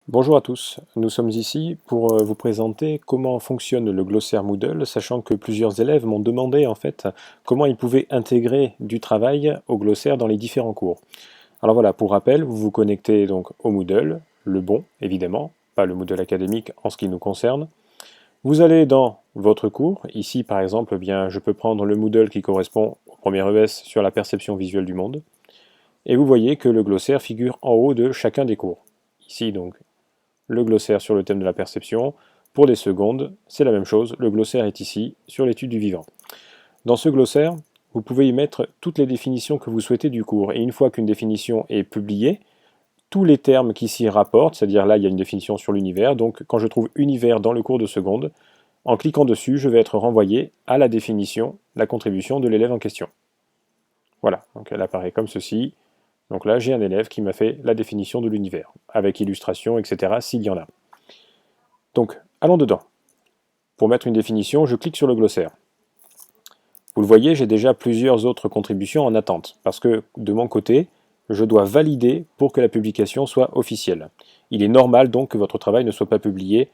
Bonjour à tous, nous sommes ici pour vous présenter comment fonctionne le glossaire Moodle, sachant que plusieurs élèves m'ont demandé en fait comment ils pouvaient intégrer du travail au glossaire dans les différents cours. Alors voilà, pour rappel, vous vous connectez donc au Moodle, le bon évidemment, pas le Moodle académique en ce qui nous concerne. Vous allez dans votre cours, ici par exemple, je peux prendre le Moodle qui correspond au premier ES sur la perception visuelle du monde, et vous voyez que le glossaire figure en haut de chacun des cours. Ici donc le glossaire sur le thème de la perception. Pour les secondes, c'est la même chose, le glossaire est ici, sur l'étude du vivant. Dans ce glossaire, vous pouvez y mettre toutes les définitions que vous souhaitez du cours, et une fois qu'une définition est publiée, tous les termes qui s'y rapportent, c'est-à-dire là il y a une définition sur l'univers, donc quand je trouve univers dans le cours de seconde, en cliquant dessus, je vais être renvoyé à la définition, la contribution de l'élève en question. Voilà, donc elle apparaît comme ceci. Donc là, j'ai un élève qui m'a fait la définition de l'univers, avec illustration, etc., s'il y en a. Donc, allons dedans. Pour mettre une définition, je clique sur le glossaire. Vous le voyez, j'ai déjà plusieurs autres contributions en attente, parce que de mon côté, je dois valider pour que la publication soit officielle. Il est normal donc que votre travail ne soit pas publié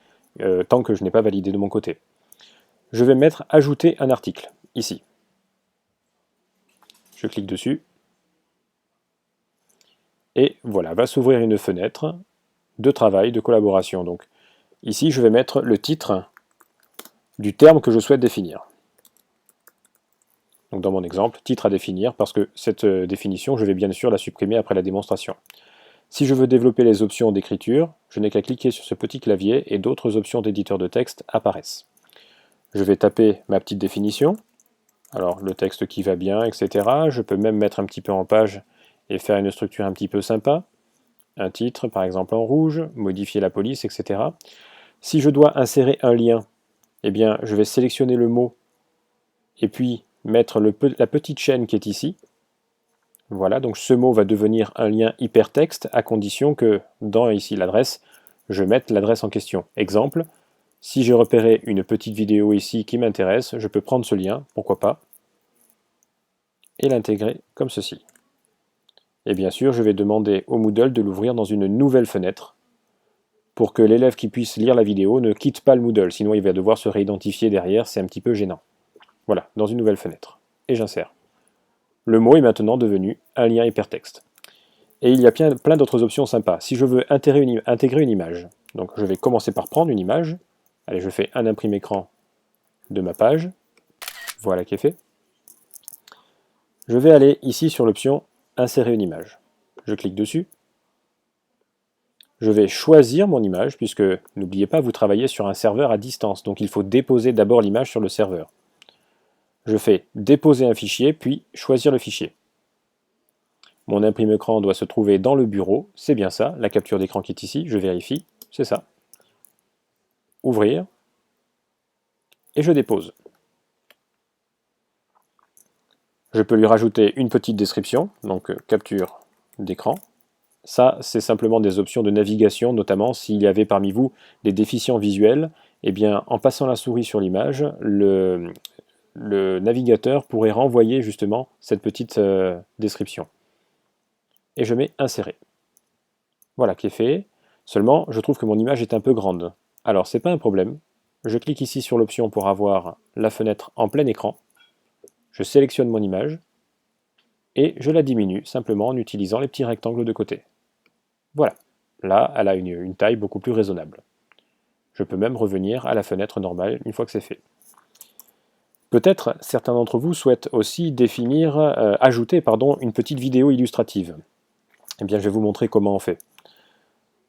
tant que je n'ai pas validé de mon côté. Je vais mettre ajouter un article, ici. Je clique dessus. Et voilà, va s'ouvrir une fenêtre de travail, de collaboration. Donc, ici, je vais mettre le titre du terme que je souhaite définir. Donc dans mon exemple, titre à définir, parce que cette définition, je vais bien sûr la supprimer après la démonstration. Si je veux développer les options d'écriture, je n'ai qu'à cliquer sur ce petit clavier et d'autres options d'éditeur de texte apparaissent. Je vais taper ma petite définition, alors le texte qui va bien, etc. Je peux même mettre un petit peu en page et faire une structure un petit peu sympa. Un titre, par exemple en rouge, modifier la police, etc. Si je dois insérer un lien, eh bien, je vais sélectionner le mot et puis mettre la petite chaîne qui est ici. Voilà, donc ce mot va devenir un lien hypertexte à condition que dans ici l'adresse, je mette l'adresse en question. Exemple, si j'ai repéré une petite vidéo ici qui m'intéresse, je peux prendre ce lien, pourquoi pas, et l'intégrer comme ceci. Et bien sûr, je vais demander au Moodle de l'ouvrir dans une nouvelle fenêtre pour que l'élève qui puisse lire la vidéo ne quitte pas le Moodle, sinon il va devoir se réidentifier derrière, c'est un petit peu gênant. Voilà, dans une nouvelle fenêtre. Et j'insère. Le mot est maintenant devenu un lien hypertexte. Et il y a plein d'autres options sympas. Si je veux intégrer une image, donc je vais commencer par prendre une image. Allez, je fais un imprime écran de ma page. Voilà qui est fait. Je vais aller ici sur l'option insérer une image. Je clique dessus. Je vais choisir mon image, puisque n'oubliez pas, vous travaillez sur un serveur à distance, donc il faut déposer d'abord l'image sur le serveur. Je fais déposer un fichier, puis choisir le fichier. Mon imprime écran doit se trouver dans le bureau, c'est bien ça, la capture d'écran qui est ici, je vérifie, c'est ça. Ouvrir, et je dépose. Je peux lui rajouter une petite description, donc capture d'écran. Ça, c'est simplement des options de navigation, notamment s'il y avait parmi vous des déficients visuels, eh bien, en passant la souris sur l'image, le navigateur pourrait renvoyer justement cette petite description. Et je mets insérer. Voilà qui est fait. Seulement, je trouve que mon image est un peu grande. Alors, c'est pas un problème. Je clique ici sur l'option pour avoir la fenêtre en plein écran. Je sélectionne mon image et je la diminue simplement en utilisant les petits rectangles de côté. Voilà. Là, elle a une taille beaucoup plus raisonnable. Je peux même revenir à la fenêtre normale une fois que c'est fait. Peut-être certains d'entre vous souhaitent aussi ajouter une petite vidéo illustrative. Eh bien, je vais vous montrer comment on fait.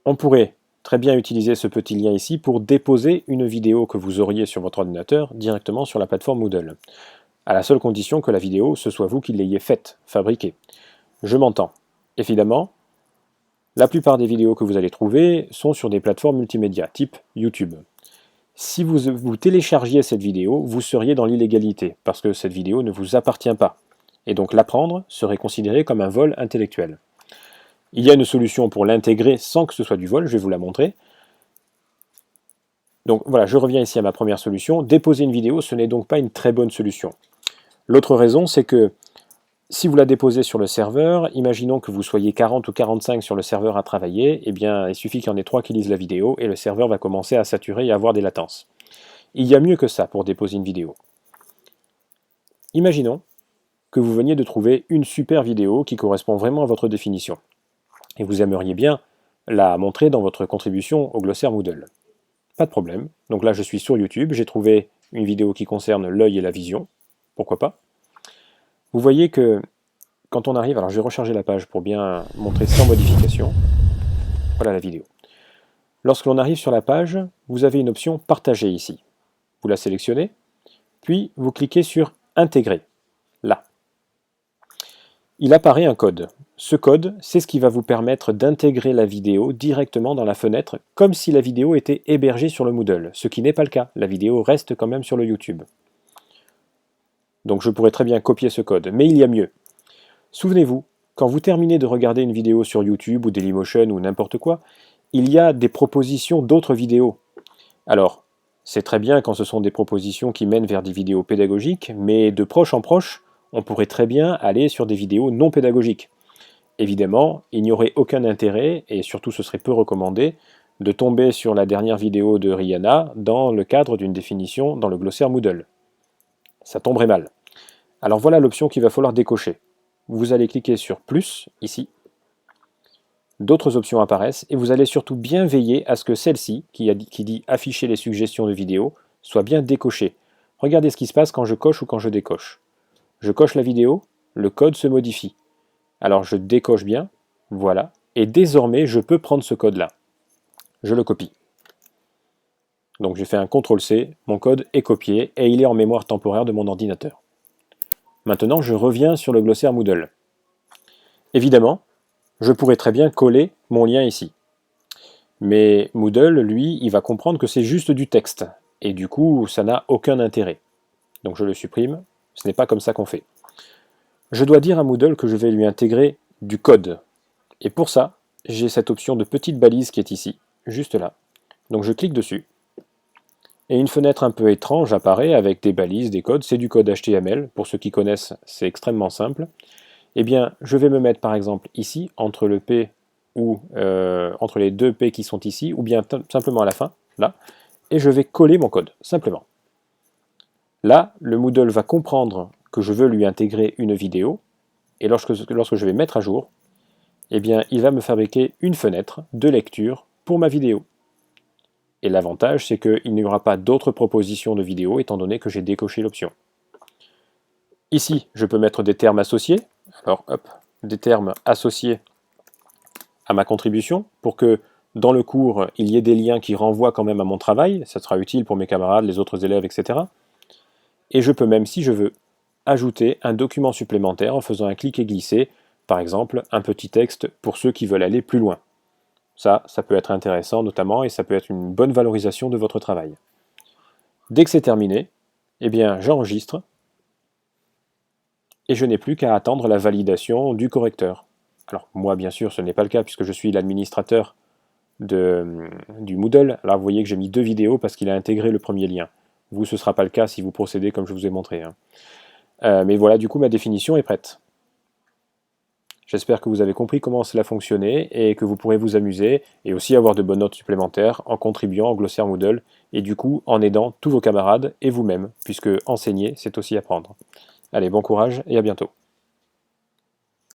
On pourrait très bien utiliser ce petit lien ici pour déposer une vidéo que vous auriez sur votre ordinateur directement sur la plateforme Moodle, à la seule condition que la vidéo, ce soit vous qui l'ayez faite, fabriquée. Je m'entends. Évidemment, la plupart des vidéos que vous allez trouver sont sur des plateformes multimédia, type YouTube. Si vous téléchargiez cette vidéo, vous seriez dans l'illégalité, parce que cette vidéo ne vous appartient pas. Et donc l'apprendre serait considéré comme un vol intellectuel. Il y a une solution pour l'intégrer sans que ce soit du vol, je vais vous la montrer. Donc voilà, je reviens ici à ma première solution. Déposer une vidéo, ce n'est donc pas une très bonne solution. L'autre raison, c'est que Si vous la déposez sur le serveur, imaginons que vous soyez 40 ou 45 sur le serveur à travailler, eh bien il suffit qu'il y en ait 3 qui lisent la vidéo et le serveur va commencer à saturer et à avoir des latences. Il y a mieux que ça pour déposer une vidéo. Imaginons que vous veniez de trouver une super vidéo qui correspond vraiment à votre définition. Et vous aimeriez bien la montrer dans votre contribution au glossaire Moodle. Pas de problème. Donc là je suis sur YouTube, j'ai trouvé une vidéo qui concerne l'œil et la vision. Pourquoi pas? Vous voyez que quand on arrive, alors je vais recharger la page pour bien montrer sans modification. Voilà la vidéo. Lorsque l'on arrive sur la page, vous avez une option partager ici. Vous la sélectionnez, puis vous cliquez sur intégrer, là. Il apparaît un code. Ce code, c'est ce qui va vous permettre d'intégrer la vidéo directement dans la fenêtre, comme si la vidéo était hébergée sur le Moodle, ce qui n'est pas le cas. La vidéo reste quand même sur le YouTube. Donc je pourrais très bien copier ce code, mais il y a mieux. Souvenez-vous, quand vous terminez de regarder une vidéo sur YouTube ou Dailymotion ou n'importe quoi, il y a des propositions d'autres vidéos. Alors, c'est très bien quand ce sont des propositions qui mènent vers des vidéos pédagogiques, mais de proche en proche, on pourrait très bien aller sur des vidéos non pédagogiques. Évidemment, il n'y aurait aucun intérêt, et surtout ce serait peu recommandé, de tomber sur la dernière vidéo de Rihanna dans le cadre d'une définition dans le glossaire Moodle. Ça tomberait mal. Alors voilà l'option qu'il va falloir décocher. Vous allez cliquer sur plus, ici. D'autres options apparaissent, et vous allez surtout bien veiller à ce que celle-ci, qui dit afficher les suggestions de vidéo, soit bien décochée. Regardez ce qui se passe quand je coche ou quand je décoche. Je coche la vidéo, le code se modifie. Alors je décoche bien, voilà, et désormais je peux prendre ce code-là. Je le copie. Donc j'ai fait un CTRL-C, mon code est copié, et il est en mémoire temporaire de mon ordinateur. Maintenant je reviens sur le glossaire Moodle. Évidemment, je pourrais très bien coller mon lien ici. Mais Moodle, lui, il va comprendre que c'est juste du texte, et du coup ça n'a aucun intérêt. Donc je le supprime, ce n'est pas comme ça qu'on fait. Je dois dire à Moodle que je vais lui intégrer du code. Et pour ça, j'ai cette option de petite balise qui est ici, juste là. Donc je clique dessus. Et une fenêtre un peu étrange apparaît avec des balises, des codes. C'est du code HTML. Pour ceux qui connaissent, c'est extrêmement simple. Eh bien, je vais me mettre par exemple ici, entre le P ou entre les deux P qui sont ici, ou bien simplement à la fin, là, et je vais coller mon code, simplement. Là, le Moodle va comprendre que je veux lui intégrer une vidéo, et lorsque je vais mettre à jour, eh bien, il va me fabriquer une fenêtre de lecture pour ma vidéo. Et l'avantage, c'est qu'il n'y aura pas d'autres propositions de vidéo, étant donné que j'ai décoché l'option. Ici, je peux mettre des termes associés. Alors, hop, des termes associés à ma contribution, pour que dans le cours, il y ait des liens qui renvoient quand même à mon travail. Ça sera utile pour mes camarades, les autres élèves, etc. Et je peux même, si je veux, ajouter un document supplémentaire en faisant un clic et glisser, par exemple un petit texte pour ceux qui veulent aller plus loin. Ça peut être intéressant notamment et ça peut être une bonne valorisation de votre travail. Dès que c'est terminé, eh bien j'enregistre et je n'ai plus qu'à attendre la validation du correcteur. Alors moi bien sûr ce n'est pas le cas puisque je suis l'administrateur du Moodle. Alors vous voyez que j'ai mis 2 vidéos parce qu'il a intégré le premier lien. Vous, ce ne sera pas le cas si vous procédez comme je vous ai montré. Mais voilà, du coup, ma définition est prête. J'espère que vous avez compris comment cela fonctionnait et que vous pourrez vous amuser et aussi avoir de bonnes notes supplémentaires en contribuant au glossaire Moodle et du coup en aidant tous vos camarades et vous-même, puisque enseigner, c'est aussi apprendre. Allez, bon courage et à bientôt.